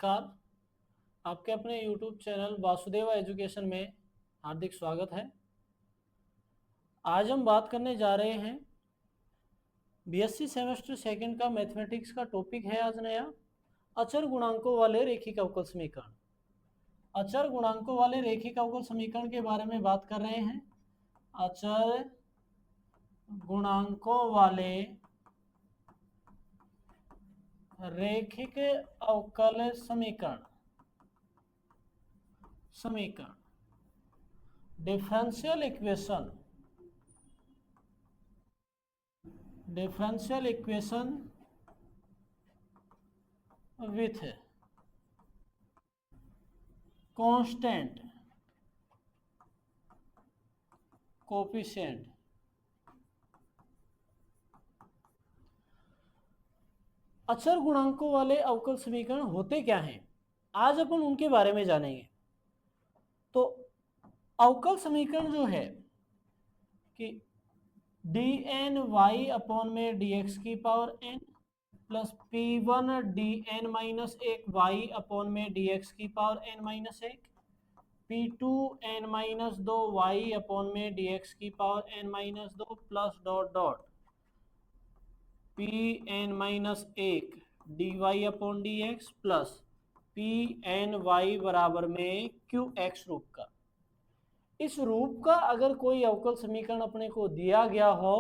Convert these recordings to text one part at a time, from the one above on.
नमस्कार। आपके अपने YouTube चैनल वासुदेवा एजुकेशन में हार्दिक स्वागत है। आज हम बात करने जा रहे हैं बीएससी सेमेस्टर सेकंड का मैथमेटिक्स का टॉपिक है आज नया अचर गुणांकों वाले रैखिक अवकल समीकरण। अचर गुणांकों वाले रैखिक अवकल समीकरण के बारे में बात कर रहे हैं। अचर गुणांकों वाले रैखिक अवकल समीकरण differential equation with constant coefficient. अचर गुणांकों वाले अवकल समीकरण होते क्या हैं, आज अपन उनके बारे में जानेंगे। तो अवकल समीकरण जो है कि डी एन वाई अपॉन में डी एक्स की power n plus p one D N minus एक वाई अपॉन में डी एक्स की पावर एन माइनस एक, पी टू एन माइनस दो वाई अपॉन में डी एक्स की पावर एन माइनस दो plus dot dot P n minus एक d y upon d x plus p N Y बराबर में Q x रूप का। इस रूप का अगर कोई अवकल समीकरण अपने को दिया गया हो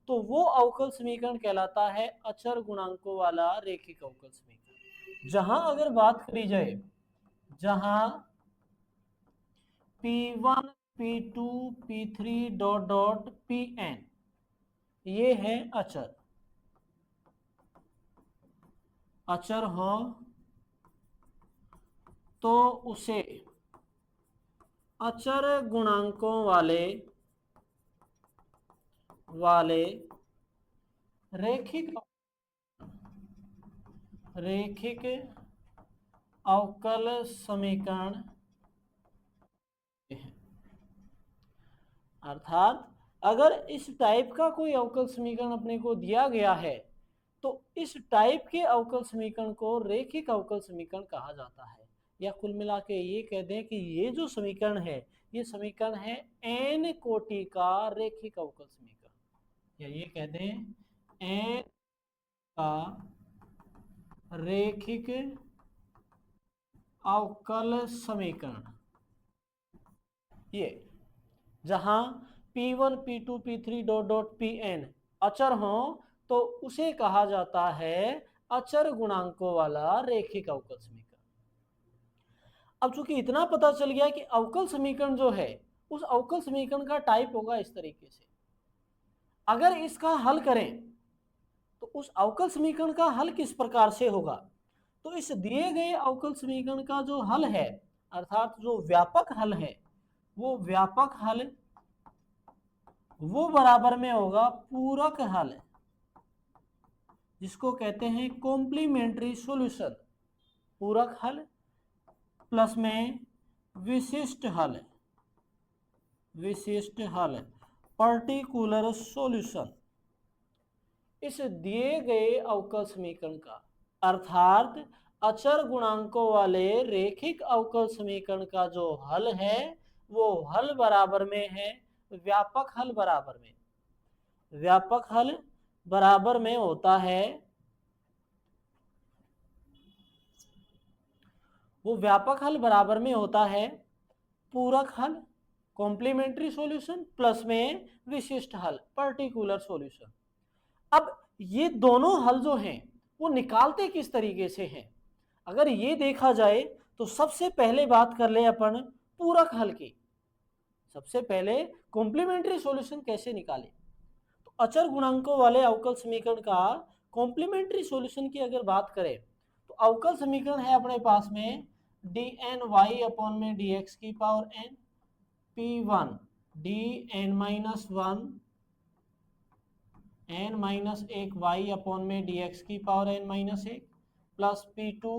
तो वो अवकल समीकरण कहलाता है अचर गुणांकों वाला रैखिक अवकल समीकरण। जहां अगर बात करी जाए, जहां P1 P2 P3 dot dot Pn ये है अचर हो तो उसे अचर गुणांकों वाले रैखिक अवकल समीकरण। अर्थात अगर इस टाइप का कोई अवकल समीकरण अपने को दिया गया है तो इस टाइप के अवकल समीकरण को रैखिक अवकल समीकरण कहा जाता है। या कुल मिला के ये कह दें कि ये जो समीकरण है ये समीकरण है एन कोटि का रैखिक अवकल समीकरण, या ये कह दें एन का रैखिक अवकल समीकरण। ये जहां P1 P2 P3 dot dot Pn अचर हो तो उसे कहा जाता है अचर गुणांकों वाला रैखिक अवकल समीकरण। अब चूंकि इतना पता चल गया कि अवकल समीकरण जो है उस अवकल समीकरण का टाइप होगा इस तरीके से। अगर इसका हल करें तो उस अवकल समीकरण का हल किस प्रकार से होगा, तो इस दिए गए अवकल समीकरण का जो हल है अर्थात जो व्यापक हल है वो व्यापक हल वो बराबर में होगा पूरक हल, जिसको कहते हैं कॉम्प्लीमेंट्री सॉल्यूशन। पूरक हल प्लस में विशिष्ट हल पर्टिकुलर सॉल्यूशन इस दिए गए अवकल समीकरण का। अर्थात अचर गुणांकों वाले रैखिक अवकल समीकरण का जो हल है वो हल बराबर में है व्यापक हल बराबर में। व्यापक हल बराबर में होता है, वो व्यापक हल बराबर में होता है पूरक हल कॉम्प्लीमेंट्री सॉल्यूशन प्लस में विशिष्ट हल पर्टिकुलर सॉल्यूशन। अब ये दोनों हल जो हैं वो निकालते किस तरीके से हैं, अगर ये देखा जाए तो सबसे पहले बात कर ले अपन पूरक हल की। सबसे पहले कॉम्प्लीमेंट्री सॉल्यूशन कैसे निकाले, तो अचर गुणांकों वाले अवकल समीकरण का कॉम्प्लीमेंट्री सॉल्यूशन की अगर बात करें तो अवकल समीकरण है अपने पास में डी एन वाई अपॉन में डी एक्स की power N, P one D N minus one N minus एक वाई अपॉन में डी एक्स की पावर एन माइनस एक plus P two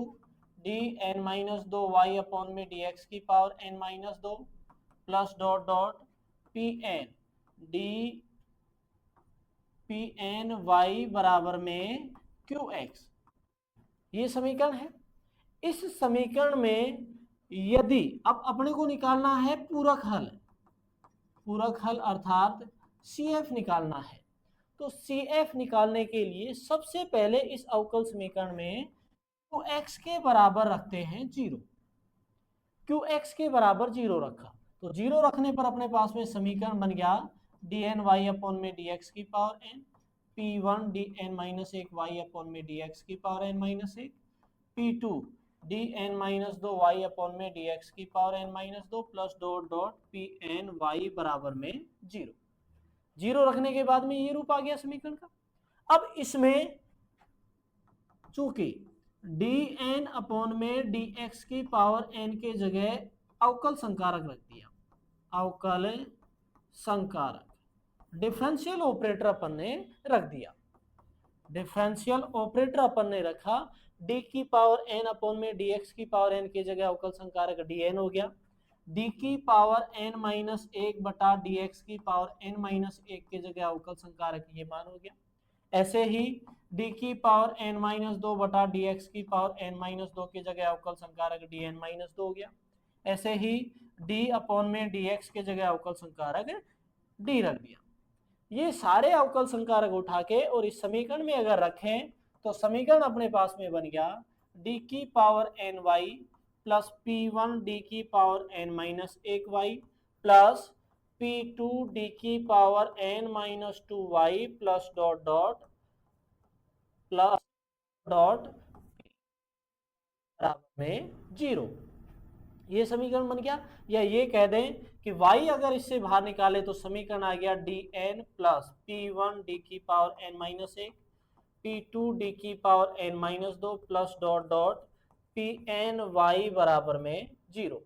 D N minus दो वाई अपॉन में D x की power N minus दो plus dot dot P N D P N Y बराबर में क्यू एक्स। ये समीकरण है। इस समीकरण में यदि अब अपने को निकालना है पूरक हल, पूरक हल अर्थात CF निकालना है। तो CF निकालने के लिए सबसे पहले इस अवकल समीकरण में QX के बराबर रखते हैं 0। QX के बराबर 0 रखा तो 0 रखने पर अपने पास में समीकरण बन गया dny अपॉन में dx की power n, P1 dn minus 1 y upon में dx की power n minus 1, P2 dn minus 2 y upon में dx की power n minus 2 plus dot dot Pn y बराबर में 0। 0 रखने के बाद में ये रूप आ गया समीकरण का। अब इसमें चूंकि dn अपॉन में dx की पावर n के जगह अवकल संकारक रख दिया, अवकल संकारक डिफरेंशियल ऑपरेटर अपन ने रख दिया, डिफरेंशियल ऑपरेटर अपन ने रखा, d की पावर n अपॉन में dx की पावर n की जगह अवकल संकारक dn हो गया, d की पावर n माइनस 1 बटा dx की पावर n माइनस 1 की जगह अवकल संकारक ये मान हो गया। ऐसे ही d की पावर n माइनस 2 बटा dx की पावर n माइनस 2 की जगह अवकल संकारक dn माइनस 2 हो गया। ऐसे ही d अपॉन में dx की जगह अवकल संकारक d रख दिया। ये सारे अवकल संकारक उठा के और इस समीकरण में अगर रखें तो समीकरण अपने पास में बन गया d की power n y plus P1 d की power n minus 1 y plus P2 d की power n minus 2 y plus dot dot plus dot बराबर में 0। ये समीकरण बन गया। या ये कह दें कि y अगर इससे बाहर निकाले तो समीकरण आ गया dn प्लस P1 d की power n minus 1 P2 d की power n minus 2 plus dot dot Pn y बराबर में 0।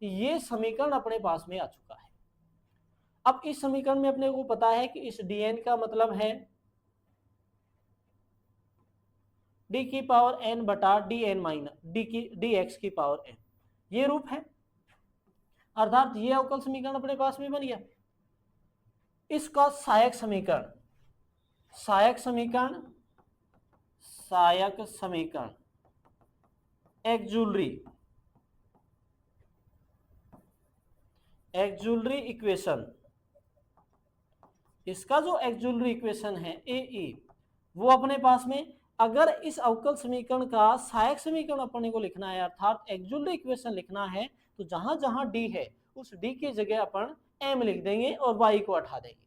ये समीकरण अपने पास में आ चुका है। अब इस समीकरण में अपने को पता है कि इस dn का मतलब है d की पावर n बटा dn माइनस dx की पावर n, ये रूप है, अर्थात ये अवकल समीकरण अपने पास में बन गया। इसका सहायक समीकरण, सहायक समीकरण, सहायक समीकरण एक्जुलरी, एक्जुलरी इक्वेशन, इसका जो एक्जुलरी इक्वेशन है AE वो अपने पास में, अगर इस अवकल समीकरण का सहायक समीकरण अपने को लिखना है अर्थात एक्जुलरी इक्वेशन लिखना है तो जहां जहां d है उस d की जगह अपन m लिख देंगे और y को हटा देंगे,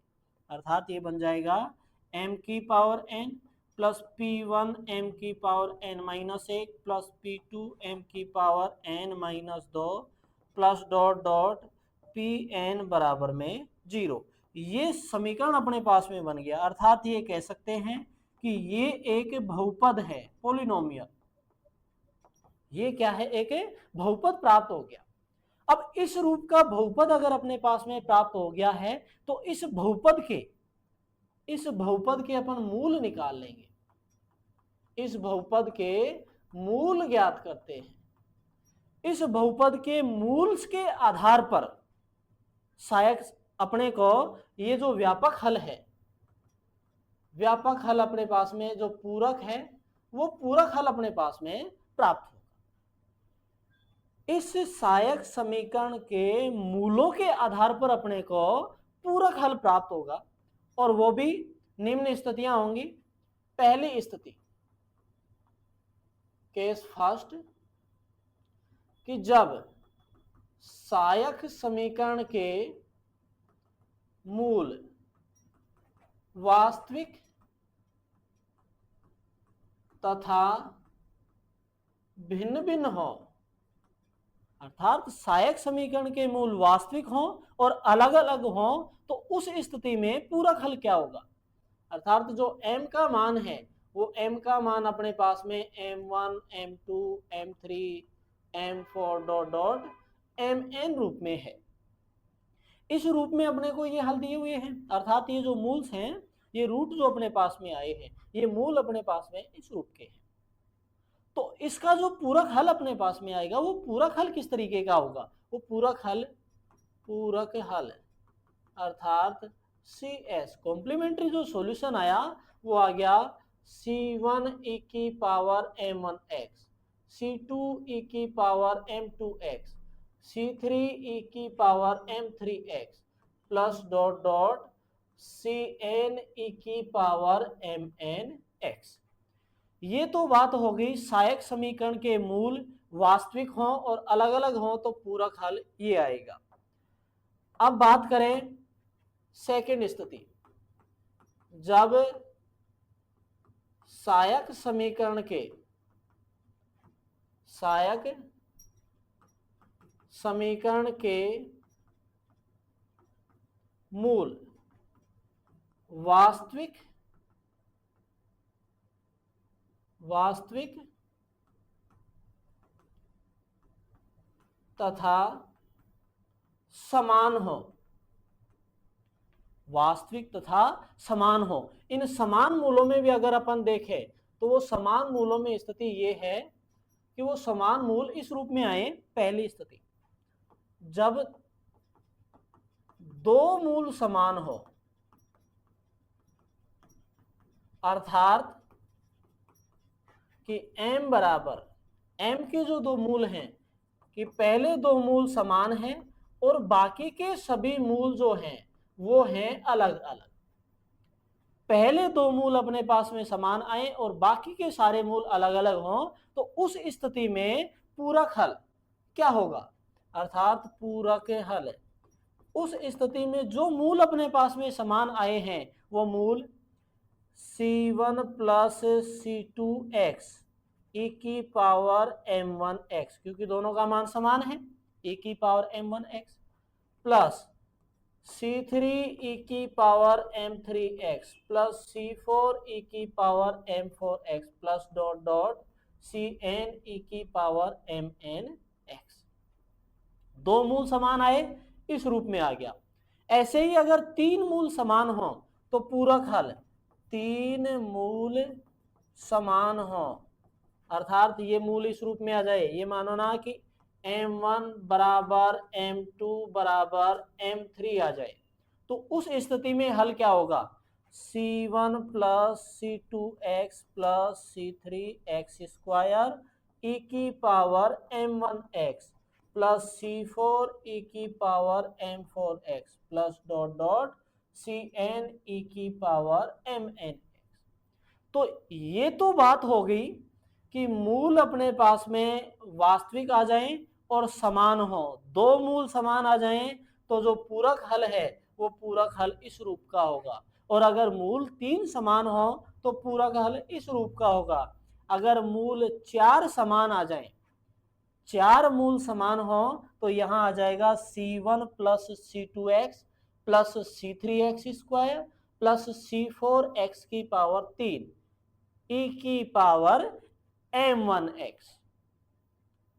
अर्थात ये बन जाएगा m की power n plus P1 m की power n minus 1 plus P2 m की power n minus 2 plus dot dot Pn बराबर में 0। ये समीकरण अपने पास में बन गया, अर्थात ये कह सकते हैं कि ये एक बहुपद है, पॉलिनोमियल। ये क्या है, एक बहुपद प्राप्त हो गया। अब इस रूप का बहुपद अगर अपने पास में प्राप्त हो गया है तो इस बहुपद के अपन मूल निकाल लेंगे, इस बहुपद के मूल ज्ञात करते हैं। इस बहुपद के मूल के आधार पर सहायक अपने को ये जो व्यापक हल है, व्यापक हल अपने पास में जो पूरक है वो पूरक हल अपने पास में प्राप्त होगा। इस सहायक समीकरण के मूलों के आधार पर अपने को पूरक हल प्राप्त होगा और वो भी निम्न स्थितियां होंगी। पहली स्थिति केस फर्स्ट कि जब सहायक समीकरण के मूल वास्तविक तथा भिन्न भिन्न हो, अर्थात सहायक समीकरण के मूल वास्तविक हो और अलग अलग हो, तो उस स्थिति में पूरक हल क्या होगा, अर्थात जो m का मान है वो m का मान अपने पास में m1 m2 m3 m4 dot dot mn रूप में है। इस रूप में अपने को ये हल दिए हुए हैं, अर्थात ये जो मूल्स हैं, ये रूट जो अपने पास में आए हैं, ये मूल अपने पास में इस रूप के हैं। तो इसका जो पूरक हल अपने पास में आएगा वो पूरक हल किस तरीके का होगा, वो पूरक हल अर्थात CS कॉम्प्लीमेंट्री जो सॉल्यूशन आया वो आ गया C1 e की पावर m1x, C2 e की पावर m2x, C3 e की power m3x plus dot dot Cn e की पावर mnx। ये तो बात हो गई सहायक समीकरण के मूल वास्तविक हों और अलग अलग हों तो पूरक हल ये आएगा। अब बात करें सेकंड स्थिति, जब सहायक समीकरण के मूल वास्तविक तथा समान हो, वास्तविक तथा समान हो। इन समान मूलों में भी अगर अपन देखें तो वो समान मूलों में स्थिति ये है कि वो समान मूल इस रूप में आए। पहली स्थिति, जब दो मूल समान हो, अर्थात कि m बराबर, m के जो दो मूल हैं कि पहले दो मूल समान हैं और बाकी के सभी मूल जो हैं वो हैं अलग अलग। पहले दो मूल अपने पास में समान आए और बाकी के सारे मूल अलग अलग हों तो उस स्थिति में पूरक हल क्या होगा, अर्थात पूरक हल। उस स्थिति में जो मूल अपने पास में समान आए हैं वो मूल C1 प्लस C2x e की पावर m1x, क्योंकि दोनों का मान समान है, e की power m1x plus C3 e की power m3x plus C4 e की power m4x plus dot dot Cn e की पावर mnx। दो मूल समान आए, इस रूप में आ गया। ऐसे ही अगर तीन मूल समान हो तो पूरक हल, तीन मूल समान हो, अर्थात ये मूल इस रूप में आ जाए। ये मानो ना कि m1 बराबर m2 बराबर m3 आ जाए, तो उस स्थिति में हल क्या होगा, C1 plus C2x plus C3x square e की power m1x plus C4 e की power m4x plus dot dot Cn e की पावर mnx। तो ये तो बात हो गई कि मूल अपने पास में वास्तविक आ जाएं और समान हो, दो मूल समान आ जाएं तो जो पूरक हल है वो पूरक हल इस रूप का होगा। और अगर मूल तीन समान हो तो पूरक हल इस रूप का होगा। अगर मूल चार समान आ जाएं, चार मूल समान हो तो यहां आ जाएगा C1 plus C2x plus C3x square plus C4x की पावर 3 e की पावर m1x,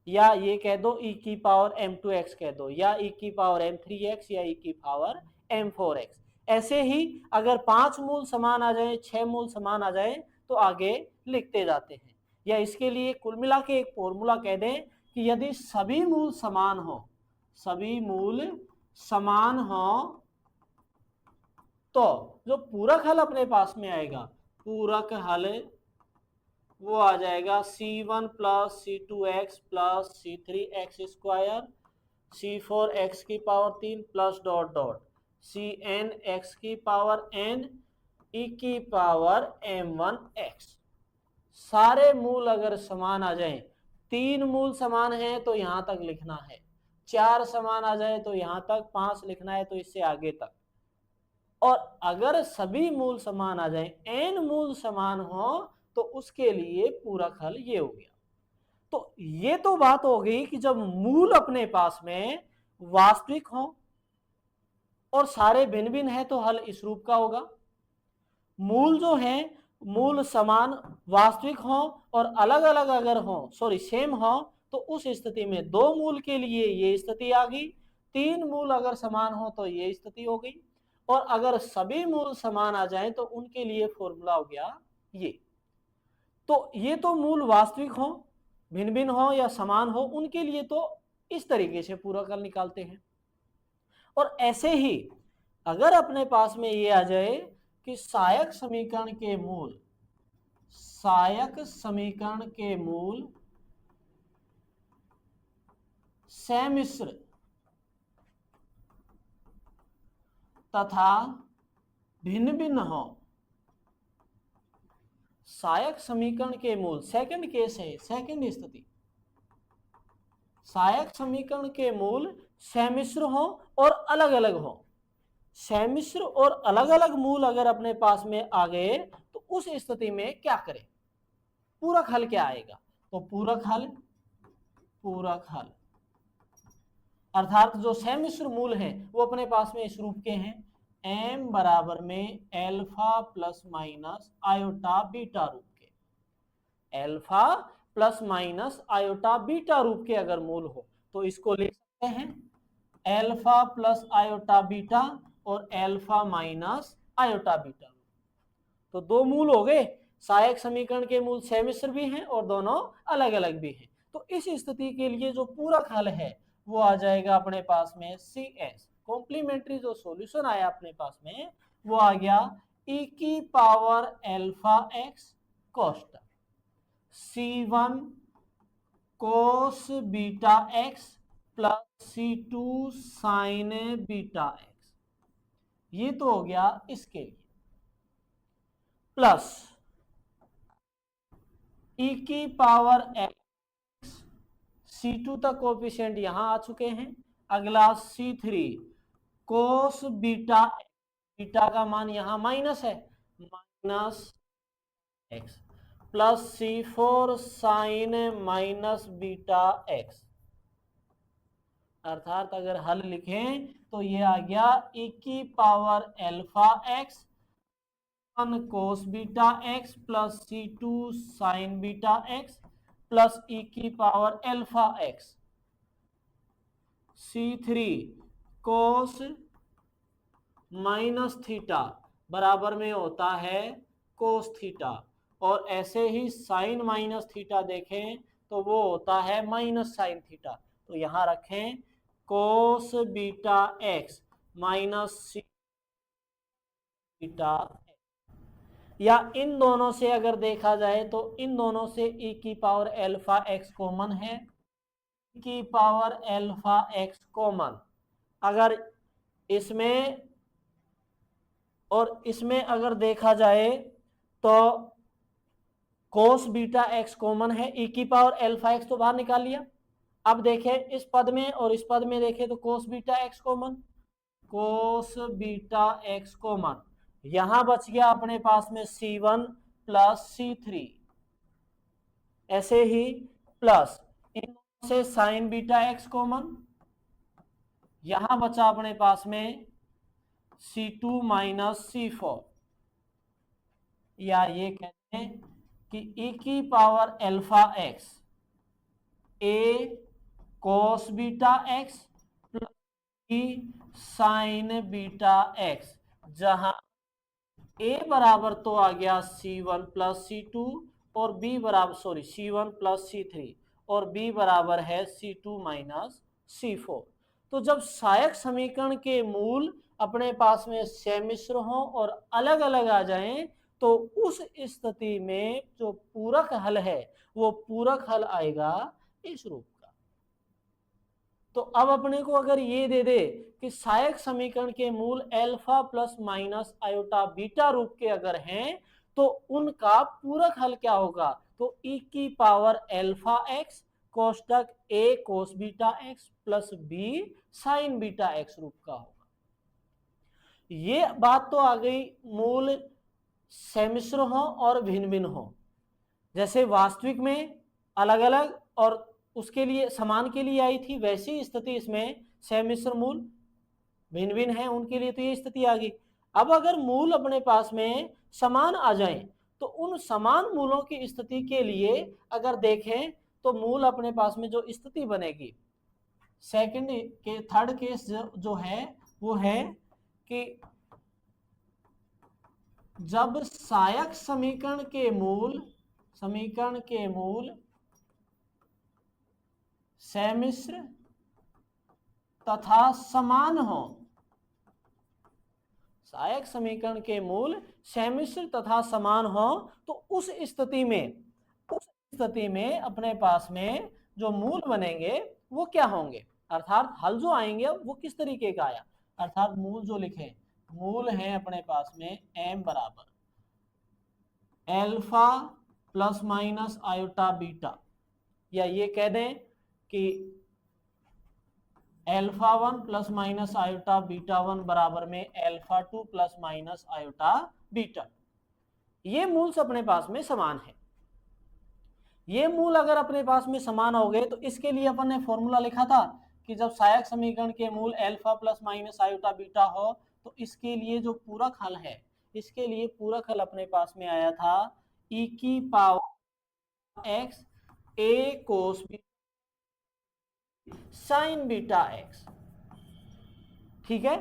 या ये कह दो e की पावर m2x कह दो, या e की पावर m3x या e की पावर m4x। ऐसे ही अगर पांच मूल समान आ जाए, छह मूल समान आ जाए तो आगे लिखते जाते हैं। या इसके लिए कुल मिला के एक फॉर्मूला कह दें कि यदि सभी मूल समान हो, सभी मूल समान हो तो जो पूरक हल अपने पास में आएगा, पूरक हल वो आ जाएगा C1 plus C2x plus C3x square C4x की power 3 plus dot dot Cnx की पावर n e की पावर m1x। सारे मूल अगर समान आ जाएं, तीन मूल समान हैं तो यहां तक लिखना है, चार समान आ जाए तो यहां तक, पांच लिखना है तो इससे आगे तक। और अगर सभी मूल समान आ जाएं, n मूल समान हो तो उसके लिए पूरक हल ये हो गया। तो ये तो बात हो गई कि जब मूल अपने पास में वास्तविक हो और सारे भिन्न भिन्न है तो हल इस रूप का होगा। मूल जो है मूल समान वास्तविक हो और अलग अलग अगर हो, सेम हो, तो उस स्थिति में दो मूल के लिए ये स्थिति आ गई, तीन मूल अगर समान हो तो ये स्थिति हो गई, और अगर सभी मूल समान आ जाए तो उनके लिए फॉर्मूला हो गया ये। तो ये तो मूल वास्तविक हो, भिन्न भिन्न हो या समान हो, उनके लिए तो इस तरीके से पूरक हल निकालते हैं। और ऐसे ही अगर अपने पास में ये आ जाए कि सहायक समीकरण के मूल समिश्र तथा भिन्न भिन्न हो। सहायक समीकरण के मूल, सेकंड केस है, सेकंड स्थिति, सहायक समीकरण के मूल समिश्र हो और अलग अलग हो। समिश्र और अलग अलग मूल अगर अपने पास में आ गए तो उस स्थिति में क्या करें, पूरक हल क्या आएगा? तो पूरक हल अर्थात जो समिश्र मूल हैं वो अपने पास में इस रूप के हैं, m बराबर में alpha plus minus iota beta रूप के, alpha plus minus iota beta रूप के अगर मूल हो तो इसको लिख सकते हैं अल्फा प्लस आयोटा बीटा और अल्फा माइनस आयोटा बीटा। तो दो मूल हो गए, सहायक समीकरण के मूल समिश्र भी हैं और दोनों अलग अलग भी हैं। तो इस स्थिति के लिए जो पूरक हल है वो आ जाएगा अपने पास में CS। कॉम्प्लीमेंट्री जो सॉल्यूशन आया अपने पास में वो आ गया e की पावर अल्फा एक्स कोष्टक C1 cos beta x plus C2 sine beta x. ये तो हो गया इसके लिए, प्लस e की पावर एक्स, C2 तक कोएफिशिएंट यहां आ चुके हैं, अगला C3 कोस बीटा, बीटा का मान यहां माइनस है, minus X plus C4 sine minus beta X. अर्थात अगर हल लिखें तो ये आ गया e की पावर अल्फा एक्स 1 कोस beta x plus C2 sine beta x plus e की पावर अल्फा एक्स C3 कोस माइनस थीटा बराबर में होता है कोस थीटा, और ऐसे ही साइन माइनस थीटा देखें तो वो होता है माइनस साइन थीटा। तो यहां रखें cos beta X minus C beta, या इन दोनों से अगर देखा जाए तो इन दोनों से e की पावर अल्फा एक्स कॉमन है, e की पावर अल्फा एक्स कॉमन, अगर इसमें और इसमें अगर देखा जाए तो कोस बीटा एक्स कॉमन है, e की पावर अल्फा एक्स तो बाहर निकाल लिया। अब देखें इस पद में और इस पद में देखें तो कोस बीटा एक्स कॉमन, कोस बीटा एक्स कॉमन, यहां बच गया अपने पास में C1 प्लस C3, ऐसे ही प्लस इन से साइन बीटा एक्स कॉमन, यहां बचा अपने पास में C2 माइनस C4, या ये कहते हैं कि e की power alpha x a cos beta x plus b sine beta x, जहां a बराबर तो आ गया C1 प्लस C2 और b बराबर C1 प्लस C3 और b बराबर है C2 माइनस C4। तो जब सहायक समीकरण के मूल अपने पास में समिश्र हो और अलग अलग आ जाएं तो उस स्थिति में जो पूरक हल है वो पूरक हल आएगा इस रूप का। तो अब अपने को अगर ये दे दे कि सहायक समीकरण के मूल alpha plus minus iota beta रूप के अगर हैं तो उनका पूरक हल क्या होगा, तो e की पावर अल्फा एक्स कोष्टक a cos beta x plus b sine beta x रूप का होगा। ये बात तो आ गई मूल समिश्र हो और भिन्न भिन्न हो, जैसे वास्तविक में अलग अलग और उसके लिए समान के लिए आई थी, वैसी स्थिति इसमें समिश्र मूल भिन्न भिन्न है उनके लिए तो ये स्थिति आ गई। अब अगर मूल अपने पास में समान आ जाएं तो उन समान मूलों की स्थिति के लिए अगर देखें तो मूल अपने पास में जो स्थिति बनेगी, सेकंड के थर्ड केस जो है वो है कि जब सहायक समीकरण के मूल समिश्र तथा समान हो, सहायक समीकरण के मूल समिश्र तथा समान हो तो उस स्थिति में अपने पास में जो मूल बनेंगे वो क्या होंगे, अर्थात हल जो आएंगे वो किस तरीके का आया, अर्थात मूल जो लिखे, मूल है अपने पास में m बराबर alpha plus minus iota beta, या ये कह दें कि alpha 1 plus minus iota beta 1 बराबर में alpha 2 plus minus iota beta. ये मूल्स अपने पास में समान है। ये मूल अगर अपने पास में समान हो गए तो इसके लिए अपन ने फॉर्मूला लिखा था कि जब सहायक समीकरण के मूल alpha plus minus iota beta हो तो इसके लिए जो पूरक हल है, इसके लिए पूरक हल अपने पास में आया था e की power x a cos sign beta x, ठीक है,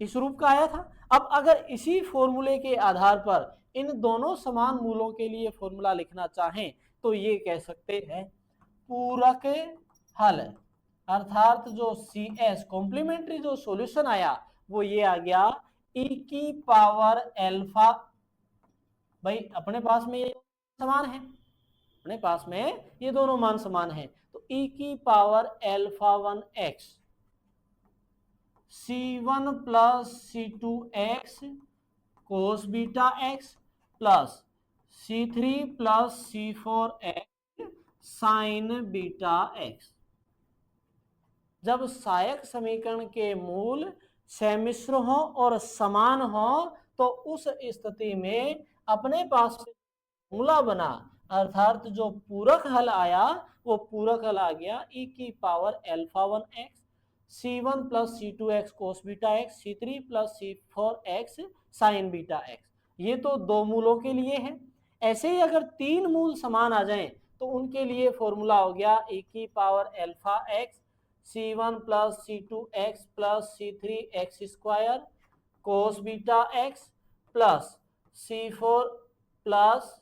इस रूप का आया था। अब अगर इसी फॉर्मूले के आधार पर इन दोनों समान मूलों के लिए फॉर्मूला लिखना चाहें तो ये कह सकते हैं पूरक हल, अर्थात जो CS कॉम्प्लीमेंट्री जो सॉल्यूशन आया वो ये आ गया e की पावर एल्फा, भाई अपने पास में ये समान है, अपने पास में ये दोनों मान समान है, तो e की power alpha 1x C1 plus C2x cos beta x plus C3 plus C4x sign beta x। जब सहायक समीकरण के मूल समिश्र हो और समान हो तो उस स्थिति में अपने पास फॉर्मूला बना, अर्थात जो पूरक हल आया वो पूरक हल आ गया e की power alpha 1x C1 plus C2x cos beta x C3 plus C4x sign beta x। ये तो दो मूलों के लिए है। ऐसे ही अगर तीन मूल समान आ जाएं तो उनके लिए फॉर्मूला हो गया e की power alpha x C1 plus C2x plus C3x square cos beta x plus C4 plus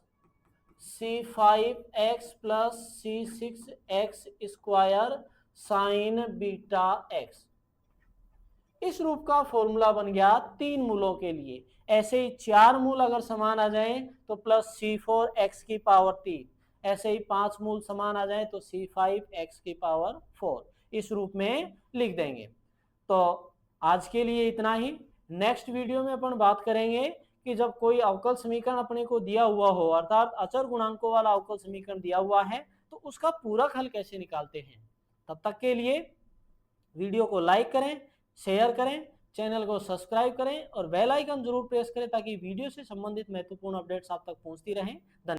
C5x plus C6x square sine beta x। इस रूप का फॉर्मूला बन गया तीन मूलों के लिए। ऐसे ही चार मूल अगर समान आ जाएं तो प्लस C4x की पावर 3, ऐसे ही पांच मूल समान आ जाएं तो C5x की पावर 4, इस रूप में लिख देंगे। तो आज के लिए इतना ही। नेक्स्ट वीडियो में अपन बात करेंगे कि जब कोई अवकल समीकरण अपने को दिया हुआ हो, अर्थात अचर गुणांकों वाला अवकल समीकरण दिया हुआ है, तो उसका पूरक हल कैसे निकालते हैं। तब तक के लिए वीडियो को लाइक करें, शेयर करें, चैनल को सब्सक्राइब करें और बेल आइकन जरूर प्रेस करें ताकि वीडियो से संबंधित महत्वपूर्ण अपडेट्स आप तक पहुंचती रहें। धन्यवाद।